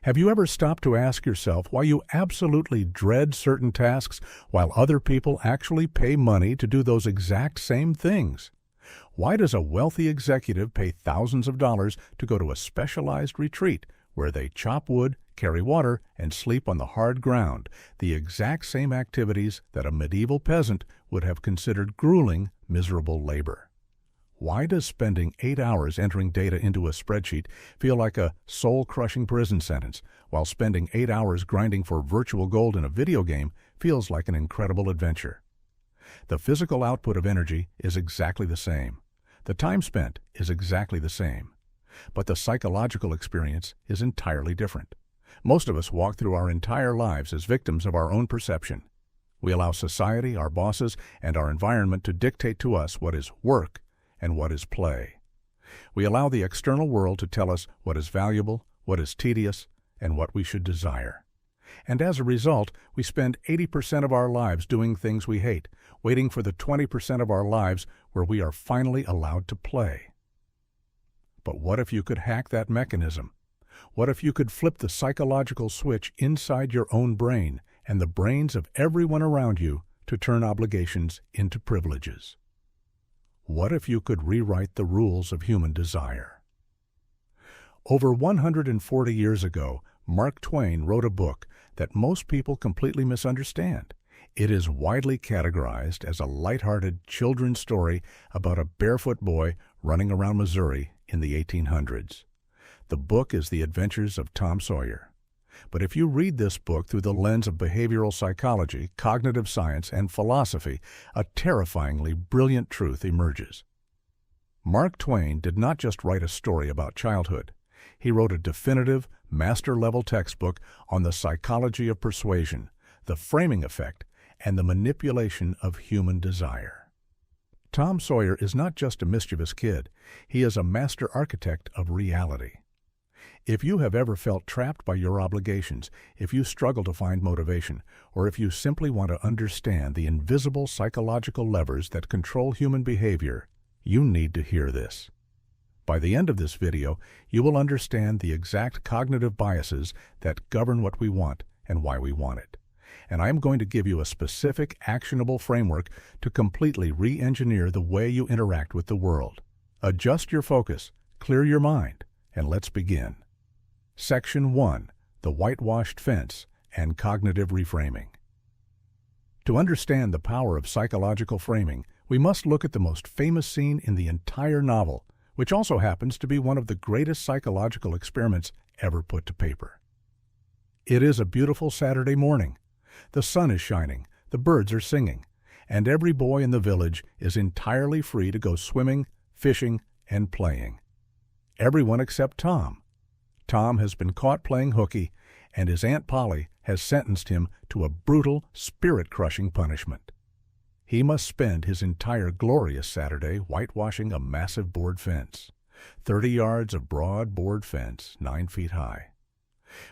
Have you ever stopped to ask yourself why you absolutely dread certain tasks while other people actually pay money to do those exact same things? Why does a wealthy executive pay thousands of dollars to go to a specialized retreat where they chop wood, carry water, and sleep on the hard ground, the exact same activities that a medieval peasant would have considered grueling, miserable labor? Why does spending 8 hours entering data into a spreadsheet feel like a soul-crushing prison sentence, while spending 8 hours grinding for virtual gold in a video game feels like an incredible adventure? The physical output of energy is exactly the same. The time spent is exactly the same. But the psychological experience is entirely different. Most of us walk through our entire lives as victims of our own perception. We allow society, our bosses, and our environment to dictate to us what is work and what is play. We allow the external world to tell us what is valuable, what is tedious, and what we should desire. And as a result, we spend 80% of our lives doing things we hate, waiting for the 20% of our lives where we are finally allowed to play. But what if you could hack that mechanism? What if you could flip the psychological switch inside your own brain and the brains of everyone around you to turn obligations into privileges? What if you could rewrite the rules of human desire? Over 140 years ago, Mark Twain wrote a book that most people completely misunderstand. It is widely categorized as a lighthearted children's story about a barefoot boy running around Missouri in the 1800s. The book is The Adventures of Tom Sawyer. But if you read this book through the lens of behavioral psychology, cognitive science, and philosophy, a terrifyingly brilliant truth emerges. Mark Twain did not just write a story about childhood. He wrote a definitive, master-level textbook on the psychology of persuasion, the framing effect, and the manipulation of human desire. Tom Sawyer is not just a mischievous kid. He is a master architect of reality. If you have ever felt trapped by your obligations, if you struggle to find motivation, or if you simply want to understand the invisible psychological levers that control human behavior, you need to hear this. By the end of this video, you will understand the exact cognitive biases that govern what we want and why we want it. And I am going to give you a specific, actionable framework to completely re-engineer the way you interact with the world. Adjust your focus, clear your mind, and let's begin. Section 1. The Whitewashed Fence and Cognitive Reframing. To understand the power of psychological framing, we must look at the most famous scene in the entire novel, which also happens to be one of the greatest psychological experiments ever put to paper. It is a beautiful Saturday morning. The sun is shining, the birds are singing, and every boy in the village is entirely free to go swimming, fishing, and playing. Everyone except Tom. Tom has been caught playing hooky, and his Aunt Polly has sentenced him to a brutal, spirit-crushing punishment. He must spend his entire glorious Saturday whitewashing a massive board fence. 30 yards of broad board fence, 9 feet high.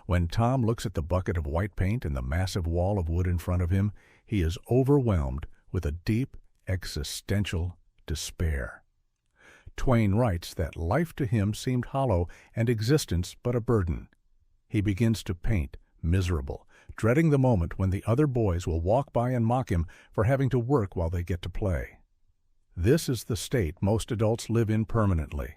When Tom looks at the bucket of white paint and the massive wall of wood in front of him, he is overwhelmed with a deep, existential despair. Twain writes that life to him seemed hollow and existence but a burden. He begins to paint, miserable, dreading the moment when the other boys will walk by and mock him for having to work while they get to play. This is the state most adults live in permanently.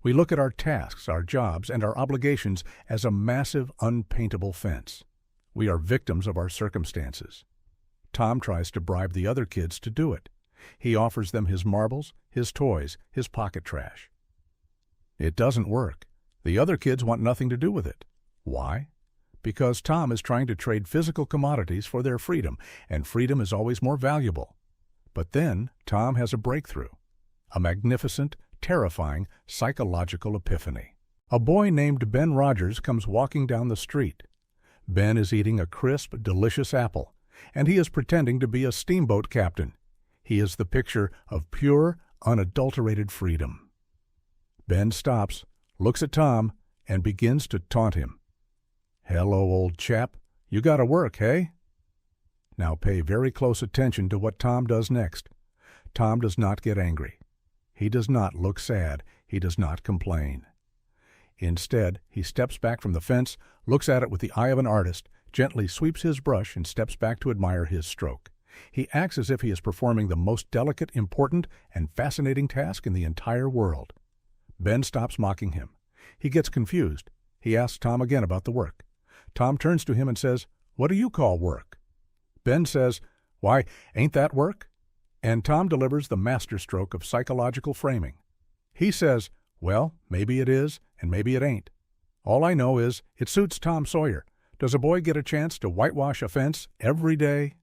We look at our tasks, our jobs, and our obligations as a massive, unpaintable fence. We are victims of our circumstances. Tom tries to bribe the other kids to do it. He offers them his marbles, his toys, his pocket trash. It doesn't work. The other kids want nothing to do with it. Why? Because Tom is trying to trade physical commodities for their freedom, and freedom is always more valuable. But then Tom has a breakthrough, a magnificent, terrifying psychological epiphany. A boy named Ben Rogers comes walking down the street. Ben is eating a crisp, delicious apple, and he is pretending to be a steamboat captain. He is the picture of pure, unadulterated freedom. Ben stops, looks at Tom, and begins to taunt him. "Hello, old chap. You gotta work, hey?" Now pay very close attention to what Tom does next. Tom does not get angry. He does not look sad. He does not complain. Instead, he steps back from the fence, looks at it with the eye of an artist, gently sweeps his brush, and steps back to admire his stroke. He acts as if he is performing the most delicate, important, and fascinating task in the entire world. Ben stops mocking him. He gets confused. He asks Tom again about the work. Tom turns to him and says, "What do you call work?" Ben says, "Why, ain't that work?" And Tom delivers the masterstroke of psychological framing. He says, "Well, maybe it is, and maybe it ain't. All I know is it suits Tom Sawyer. Does a boy get a chance to whitewash a fence every day?"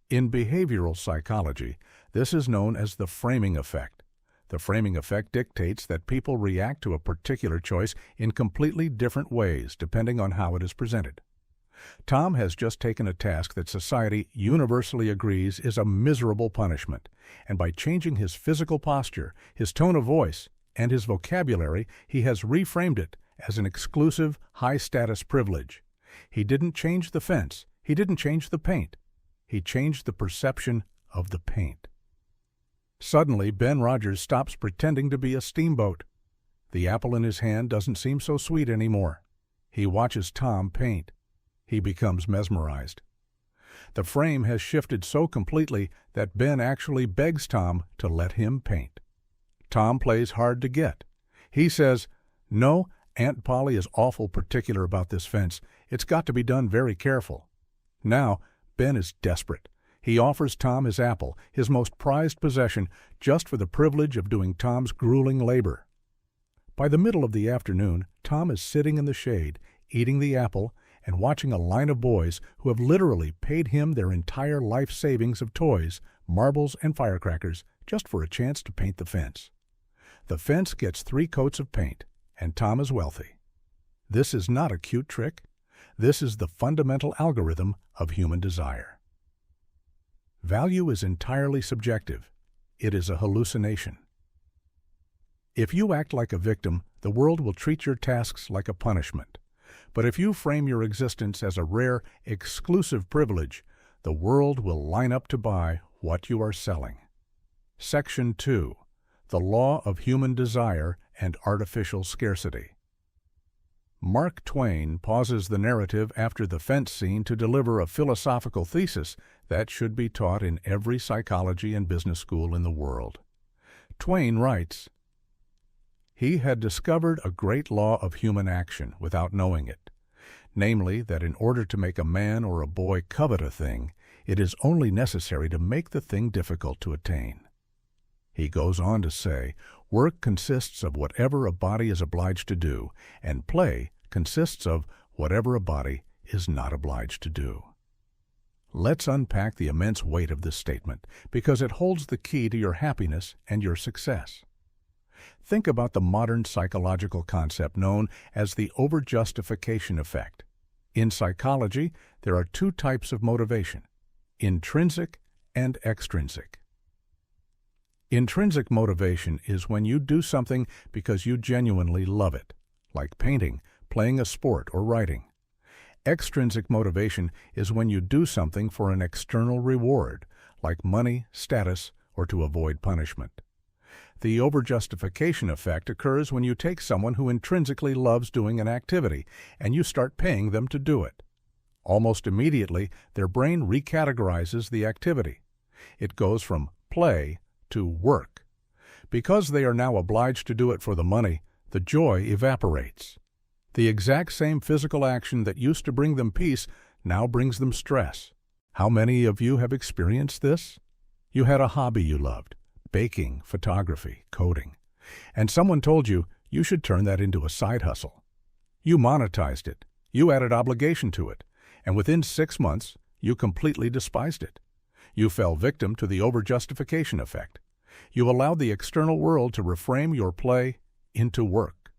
In behavioral psychology, this is known as the framing effect. The framing effect dictates that people react to a particular choice in completely different ways depending on how it is presented. Tom has just taken a task that society universally agrees is a miserable punishment, and by changing his physical posture, his tone of voice, and his vocabulary, he has reframed it as an exclusive, high-status privilege. He didn't change the fence. He didn't change the paint. He changed the perception of the paint. Suddenly, Ben Rogers stops pretending to be a steamboat. The apple in his hand doesn't seem so sweet anymore. He watches Tom paint. He becomes mesmerized. The frame has shifted so completely that Ben actually begs Tom to let him paint. Tom plays hard to get. He says, "No, Aunt Polly is awful particular about this fence. It's got to be done very careful." Now, Ben is desperate. He offers Tom his apple, his most prized possession, just for the privilege of doing Tom's grueling labor. By the middle of the afternoon, Tom is sitting in the shade, eating the apple, and watching a line of boys who have literally paid him their entire life savings of toys, marbles, and firecrackers just for a chance to paint the fence. The fence gets 3 coats of paint, and Tom is wealthy. This is not a cute trick. This is the fundamental algorithm of human desire. Value is entirely subjective. It is a hallucination. If you act like a victim, the world will treat your tasks like a punishment. But if you frame your existence as a rare, exclusive privilege, the world will line up to buy what you are selling. Section 2. The Law of Human Desire and Artificial Scarcity. Mark Twain pauses the narrative after the fence scene to deliver a philosophical thesis that should be taught in every psychology and business school in the world. Twain writes, "He had discovered a great law of human action without knowing it, namely that in order to make a man or a boy covet a thing, it is only necessary to make the thing difficult to attain." He goes on to say, "Work consists of whatever a body is obliged to do, and play consists of whatever a body is not obliged to do." Let's unpack the immense weight of this statement, because it holds the key to your happiness and your success. Think about the modern psychological concept known as the overjustification effect. In psychology, there are 2 types of motivation: intrinsic and extrinsic. Intrinsic motivation is when you do something because you genuinely love it, like painting, playing a sport, or writing. Extrinsic motivation is when you do something for an external reward, like money, status, or to avoid punishment. The overjustification effect occurs when you take someone who intrinsically loves doing an activity and you start paying them to do it. Almost immediately, their brain recategorizes the activity. It goes from play to work. Because they are now obliged to do it for the money, the joy evaporates. The exact same physical action that used to bring them peace now brings them stress. How many of you have experienced this? You had a hobby you loved: baking, photography, coding, and someone told you you should turn that into a side hustle. You monetized it, you added obligation to it, and within 6 months, you completely despised it. You fell victim to the overjustification effect. You allowed the external world to reframe your play into work.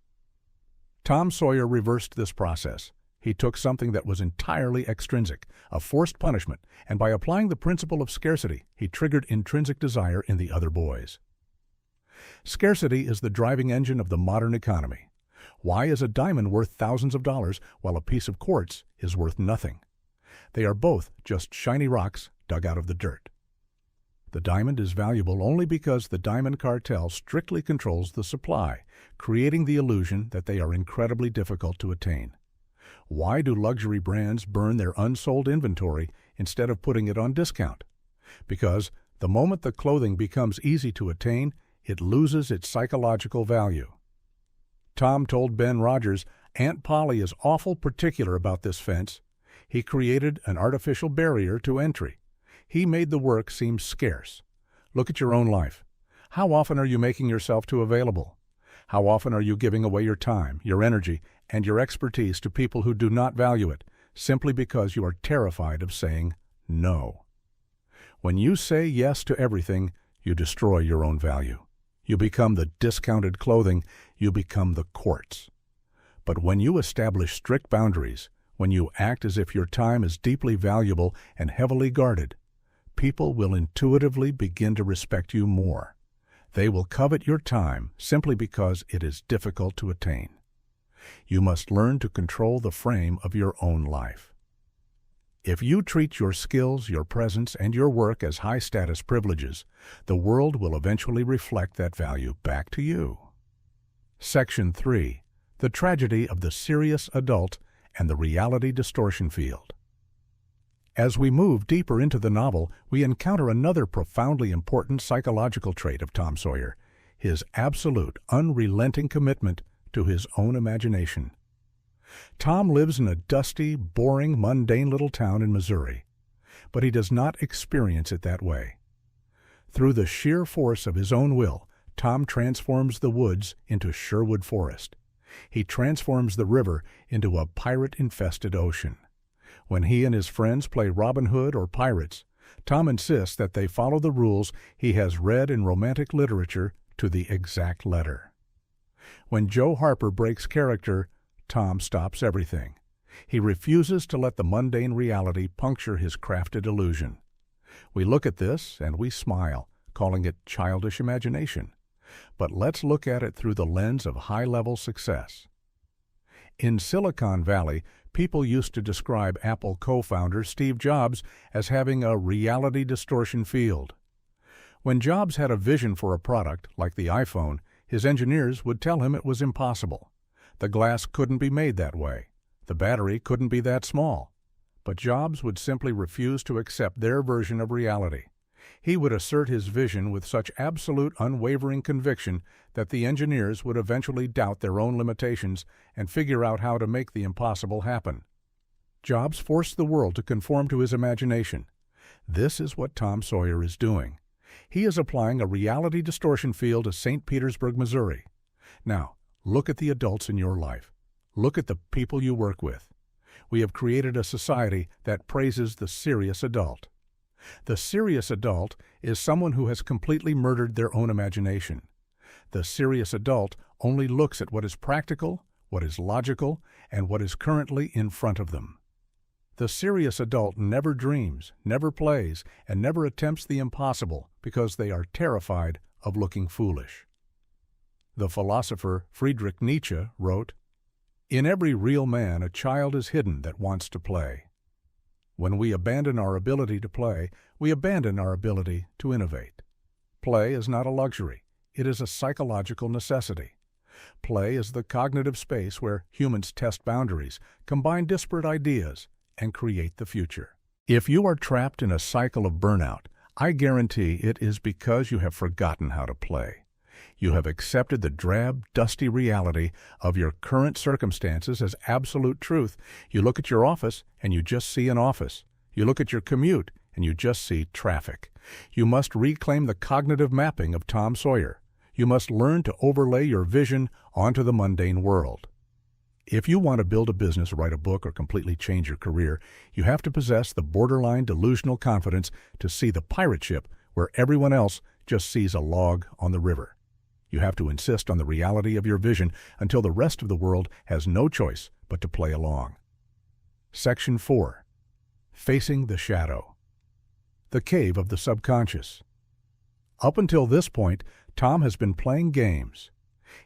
Tom Sawyer reversed this process. He took something that was entirely extrinsic, a forced punishment, and by applying the principle of scarcity, he triggered intrinsic desire in the other boys. Scarcity is the driving engine of the modern economy. Why is a diamond worth thousands of dollars while a piece of quartz is worth nothing? They are both just shiny rocks dug out of the dirt. The diamond is valuable only because the diamond cartel strictly controls the supply, creating the illusion that they are incredibly difficult to attain. Why do luxury brands burn their unsold inventory instead of putting it on discount? Because the moment the clothing becomes easy to attain, it loses its psychological value. Tom told Ben Rogers, "Aunt Polly is awful particular about this fence. He created an artificial barrier to entry. He made the work seem scarce. Look at your own life. How often are you making yourself too available? How often are you giving away your time, your energy, and your expertise to people who do not value it, simply because you are terrified of saying no? When you say yes to everything, you destroy your own value. You become the discounted clothing, you become the quartz. But when you establish strict boundaries, when you act as if your time is deeply valuable and heavily guarded, people will intuitively begin to respect you more. They will covet your time simply because it is difficult to attain. You must learn to control the frame of your own life. If you treat your skills, your presence, and your work as high-status privileges, the world will eventually reflect that value back to you. Section 3. The Tragedy of the Serious Adult and the Reality Distortion Field. As we move deeper into the novel, we encounter another profoundly important psychological trait of Tom Sawyer, his absolute, unrelenting commitment to his own imagination. Tom lives in a dusty, boring, mundane little town in Missouri, but he does not experience it that way. Through the sheer force of his own will, Tom transforms the woods into Sherwood Forest. He transforms the river into a pirate-infested ocean. When he and his friends play Robin Hood or pirates, Tom insists that they follow the rules he has read in romantic literature to the exact letter. When Joe Harper breaks character, Tom stops everything. He refuses to let the mundane reality puncture his crafted illusion. We look at this and we smile, calling it childish imagination. But let's look at it through the lens of high-level success. In Silicon Valley, people used to describe Apple co-founder Steve Jobs as having a reality distortion field. When Jobs had a vision for a product, like the iPhone, his engineers would tell him it was impossible. The glass couldn't be made that way. The battery couldn't be that small. But Jobs would simply refuse to accept their version of reality. He would assert his vision with such absolute, unwavering conviction that the engineers would eventually doubt their own limitations and figure out how to make the impossible happen. Jobs forced the world to conform to his imagination. This is what Tom Sawyer is doing. He is applying a reality distortion field to St. Petersburg, Missouri. Now, look at the adults in your life. Look at the people you work with. We have created a society that praises the serious adult. The serious adult is someone who has completely murdered their own imagination. The serious adult only looks at what is practical, what is logical, and what is currently in front of them. The serious adult never dreams, never plays, and never attempts the impossible because they are terrified of looking foolish. The philosopher Friedrich Nietzsche wrote, "In every real man a child is hidden that wants to play." When we abandon our ability to play, we abandon our ability to innovate. Play is not a luxury. It is a psychological necessity. Play is the cognitive space where humans test boundaries, combine disparate ideas, and create the future. If you are trapped in a cycle of burnout, I guarantee it is because you have forgotten how to play. You have accepted the drab, dusty reality of your current circumstances as absolute truth. You look at your office and you just see an office. You look at your commute and you just see traffic. You must reclaim the cognitive mapping of Tom Sawyer. You must learn to overlay your vision onto the mundane world. If you want to build a business, write a book, or completely change your career, you have to possess the borderline delusional confidence to see the pirate ship where everyone else just sees a log on the river. You have to insist on the reality of your vision until the rest of the world has no choice but to play along. Section 4. Facing the Shadow. The Cave of the Subconscious. Up until this point, Tom has been playing games.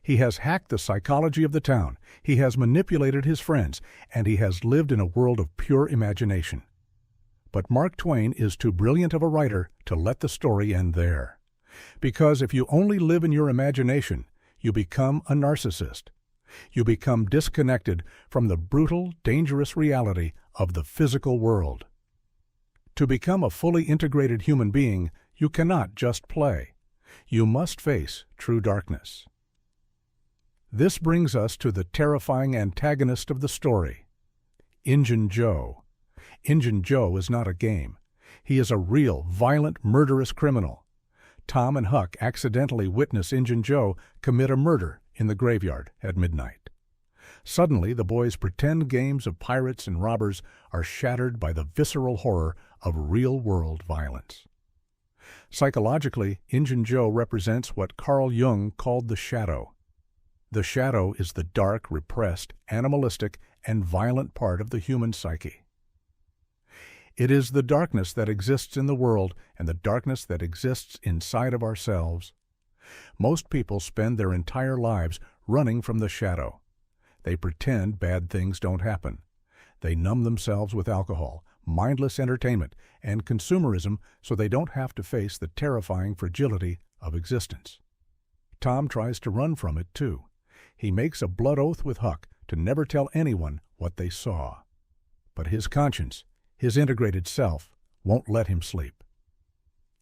He has hacked the psychology of the town, he has manipulated his friends, and he has lived in a world of pure imagination. But Mark Twain is too brilliant of a writer to let the story end there. Because if you only live in your imagination, you become a narcissist. You become disconnected from the brutal, dangerous reality of the physical world. To become a fully integrated human being, you cannot just play. You must face true darkness. This brings us to the terrifying antagonist of the story, Injun Joe. Injun Joe is not a game. He is a real, violent, murderous criminal. Tom and Huck accidentally witness Injun Joe commit a murder in the graveyard at midnight. Suddenly, the boys' pretend games of pirates and robbers are shattered by the visceral horror of real-world violence. Psychologically, Injun Joe represents what Carl Jung called the shadow. The shadow is the dark, repressed, animalistic, and violent part of the human psyche. It is the darkness that exists in the world and the darkness that exists inside of ourselves. Most people spend their entire lives running from the shadow. They pretend bad things don't happen. They numb themselves with alcohol, mindless entertainment, and consumerism so they don't have to face the terrifying fragility of existence. Tom tries to run from it, too. He makes a blood oath with Huck to never tell anyone what they saw. But his conscience, his integrated self, won't let him sleep.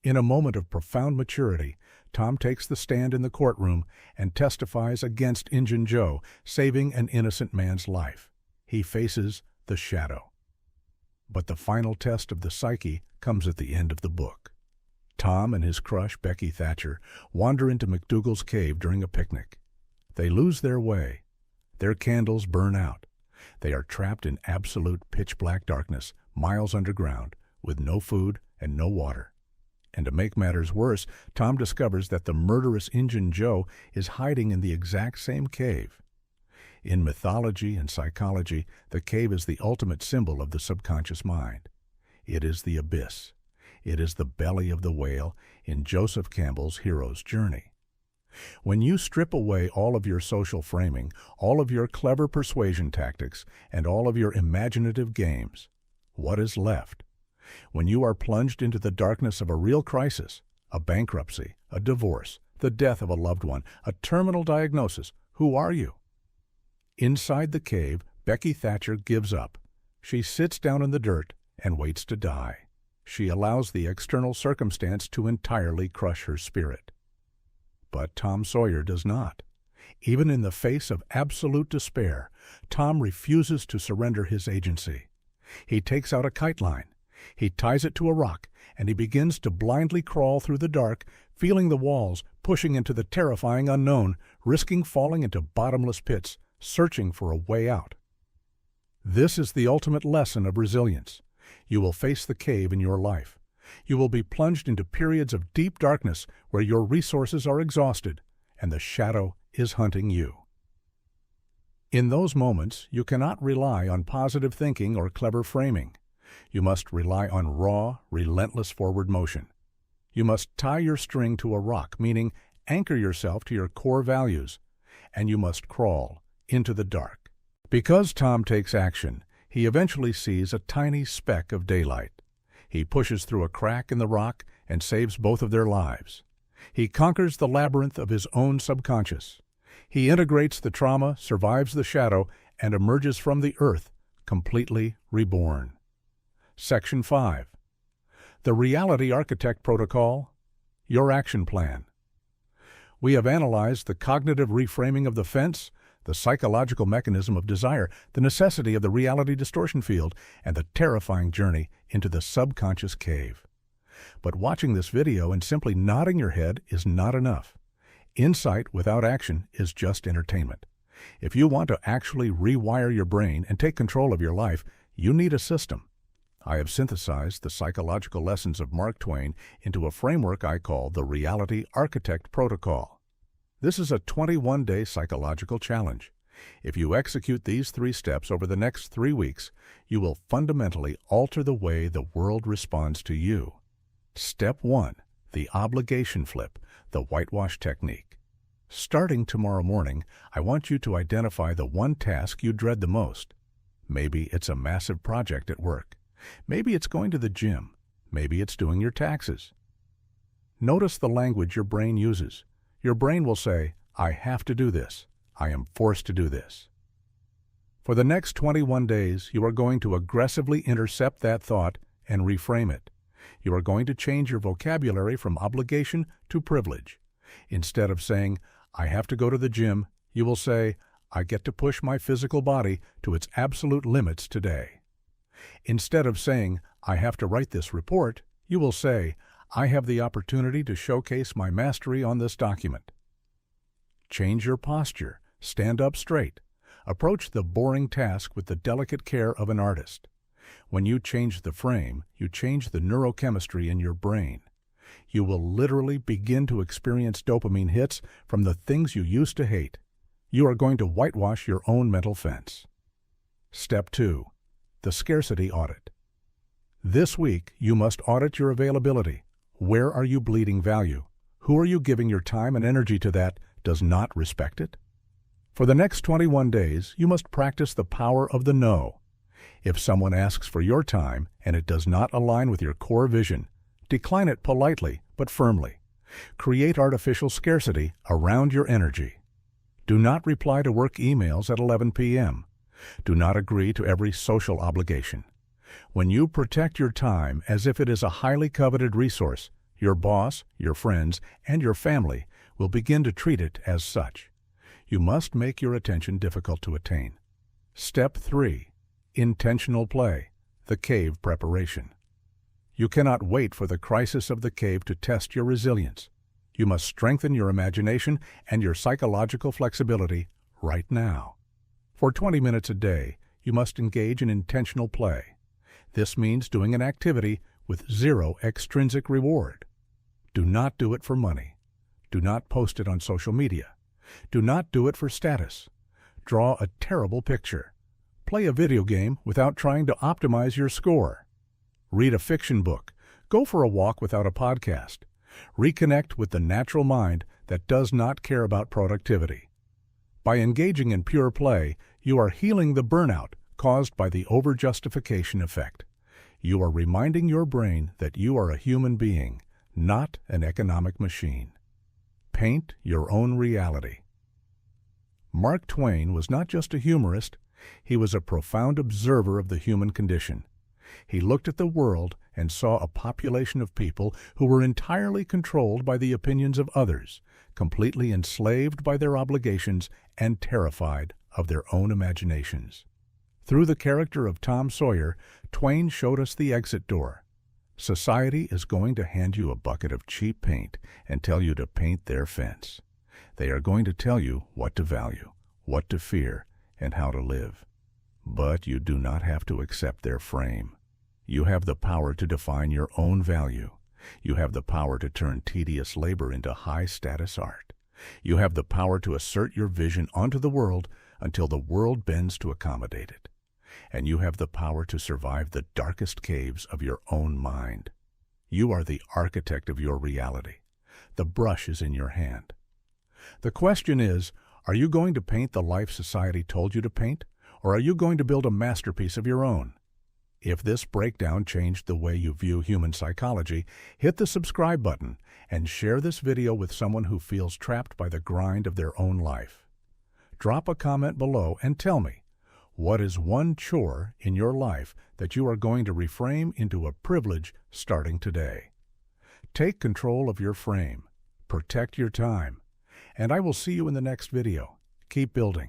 In a moment of profound maturity, Tom takes the stand in the courtroom and testifies against Injun Joe, saving an innocent man's life. He faces the shadow. But the final test of the psyche comes at the end of the book. Tom and his crush, Becky Thatcher, wander into McDougal's cave during a picnic. They lose their way. Their candles burn out. They are trapped in absolute pitch-black darkness, miles underground, with no food and no water. And to make matters worse, Tom discovers that the murderous Injun Joe is hiding in the exact same cave. In mythology and psychology, the cave is the ultimate symbol of the subconscious mind. It is the abyss. It is the belly of the whale in Joseph Campbell's hero's journey. When you strip away all of your social framing, all of your clever persuasion tactics, and all of your imaginative games, what is left? When you are plunged into the darkness of a real crisis, a bankruptcy, a divorce, the death of a loved one, a terminal diagnosis, who are you? Inside the cave, Becky Thatcher gives up. She sits down in the dirt and waits to die. She allows the external circumstance to entirely crush her spirit. But Tom Sawyer does not. Even in the face of absolute despair, Tom refuses to surrender his agency. He takes out a kite line. He ties it to a rock, and he begins to blindly crawl through the dark, feeling the walls, pushing into the terrifying unknown, risking falling into bottomless pits, searching for a way out. This is the ultimate lesson of resilience. You will face the cave in your life. You will be plunged into periods of deep darkness where your resources are exhausted and the shadow is hunting you. In those moments, you cannot rely on positive thinking or clever framing. You must rely on raw, relentless forward motion. You must tie your string to a rock, meaning anchor yourself to your core values, and you must crawl into the dark. Because Tom takes action, he eventually sees a tiny speck of daylight. He pushes through a crack in the rock and saves both of their lives. He conquers the labyrinth of his own subconscious. He integrates the trauma, survives the shadow, and emerges from the earth completely reborn. Section 5. The Reality Architect Protocol, Your Action Plan. We have analyzed the cognitive reframing of the fence, the psychological mechanism of desire, the necessity of the reality distortion field, and the terrifying journey into the subconscious cave. But watching this video and simply nodding your head is not enough. Insight without action is just entertainment. If you want to actually rewire your brain and take control of your life, you need a system. I have synthesized the psychological lessons of Mark Twain into a framework I call the Reality Architect Protocol. This is a 21-day psychological challenge. If you execute these 3 steps over the next 3 weeks, you will fundamentally alter the way the world responds to you. Step 1. The obligation flip, the whitewash technique. Starting tomorrow morning, I want you to identify the one task you dread the most. Maybe it's a massive project at work. Maybe it's going to the gym. Maybe it's doing your taxes. Notice the language your brain uses. Your brain will say, I have to do this. I am forced to do this. For the next 21 days, you are going to aggressively intercept that thought and reframe it. You are going to change your vocabulary from obligation to privilege. Instead of saying, I have to go to the gym, you will say, I get to push my physical body to its absolute limits today. Instead of saying, I have to write this report, you will say, I have the opportunity to showcase my mastery on this document. Change your posture. Stand up straight. Approach the boring task with the delicate care of an artist. When you change the frame, you change the neurochemistry in your brain. You will literally begin to experience dopamine hits from the things you used to hate. You are going to whitewash your own mental fence. Step 2. The scarcity audit. This week, you must audit your availability. Where are you bleeding value? Who are you giving your time and energy to that does not respect it? For the next 21 days, you must practice the power of the no. If someone asks for your time and it does not align with your core vision, decline it politely but firmly. Create artificial scarcity around your energy. Do not reply to work emails at 11 p.m. Do not agree to every social obligation. When you protect your time as if it is a highly coveted resource, your boss, your friends, and your family will begin to treat it as such. You must make your attention difficult to attain. Step 3. Intentional play, the cave preparation. You cannot wait for the crisis of the cave to test your resilience. You must strengthen your imagination and your psychological flexibility right now. For 20 minutes a day, you must engage in intentional play. This means doing an activity with zero extrinsic reward. Do not do it for money. Do not post it on social media. Do not do it for status. Draw a terrible picture. Play a video game without trying to optimize your score. Read a fiction book. Go for a walk without a podcast. Reconnect with the natural mind that does not care about productivity. By engaging in pure play, you are healing the burnout caused by the over-justification effect. You are reminding your brain that you are a human being, not an economic machine. Paint your own reality. Mark Twain was not just a humorist, he was a profound observer of the human condition. He looked at the world and saw a population of people who were entirely controlled by the opinions of others, completely enslaved by their obligations and terrified of their own imaginations. Through the character of Tom Sawyer, Twain showed us the exit door. Society is going to hand you a bucket of cheap paint and tell you to paint their fence. They are going to tell you what to value, what to fear, and how to live. But you do not have to accept their frame. You have the power to define your own value. You have the power to turn tedious labor into high-status art. You have the power to assert your vision onto the world until the world bends to accommodate it. And you have the power to survive the darkest caves of your own mind. You are the architect of your reality. The brush is in your hand. The question is, are you going to paint the life society told you to paint, or are you going to build a masterpiece of your own? If this breakdown changed the way you view human psychology, hit the subscribe button and share this video with someone who feels trapped by the grind of their own life. Drop a comment below and tell me, what is one chore in your life that you are going to reframe into a privilege starting today? Take control of your frame. Protect your time. And I will see you in the next video. Keep building.